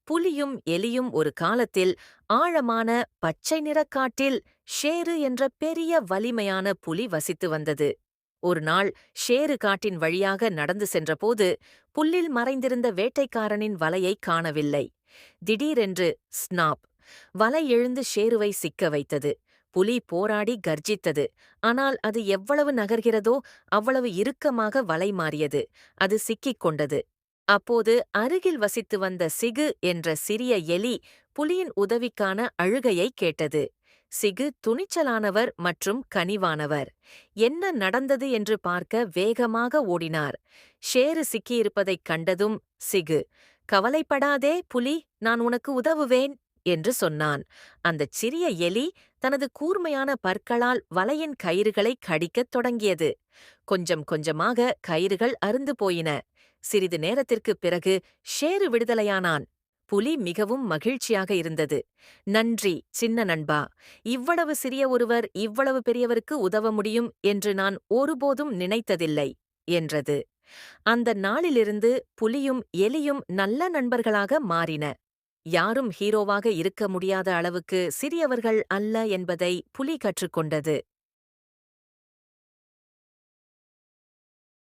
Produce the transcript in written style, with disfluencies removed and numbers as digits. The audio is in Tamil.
புலியும் எலியும் ஒரு காலத்தில் ஆழமான பச்சை நிறக் காட்டில் ஷேரு என்ற பெரிய வலிமையான புலி வசித்து வந்தது. ஒரு நாள் ஷேரு காட்டின் வழியாக நடந்து சென்றபோது புல்லில் மறைந்திருந்த வேட்டைக்காரனின் வலையைக் காணவில்லை. திடீரென்று ஸ்னாப்! வலை எழுந்து ஷேருவை சிக்க வைத்தது. புலி போராடி கர்ஜித்தது. ஆனால் அது எவ்வளவு நகர்கிறதோ அவ்வளவு இறுக்கமாக வலை மாறியது. அது சிக்கிக் கொண்டது. அப்போது அருகில் வசித்து வந்த சிகு என்ற சிறிய எலி புலியின் உதவிக்கான அழுகையைக் கேட்டது. சிகு துணிச்சலானவர் மற்றும் கனிவானவர். என்ன நடந்தது என்று பார்க்க வேகமாக ஓடினார். ஷேரு சிக்கியிருப்பதைக் கண்டதும் சிகு, "கவலைப்படாதே புலி, நான் உனக்கு உதவுவேன்" என்று சொன்னான். அந்தச் சிறிய எலி தனது கூர்மையான பற்களால் வலையின் கயிறுகளைக் கடிக்கத் தொடங்கியது. கொஞ்சம் கொஞ்சமாக கயிறுகள் அறுந்து போயின. சிறிது நேரத்திற்குப் பிறகு ஷேரு விடுதலையானான். புலி மிகவும் மகிழ்ச்சியாக இருந்தது. "நன்றி, சின்ன நண்பா. இவ்வளவு சிறிய ஒருவர் இவ்வளவு பெரியவருக்கு உதவ முடியும் என்று நான் ஒருபோதும் நினைத்ததில்லை" என்றது. அந்த நாளிலிருந்து புலியும் எலியும் நல்ல நண்பர்களாக மாறின. யாரும் ஹீரோவாக இருக்க முடியாத அளவுக்கு சிறியவர்கள் அல்ல என்பதை புலி கற்றுக்கொண்டது.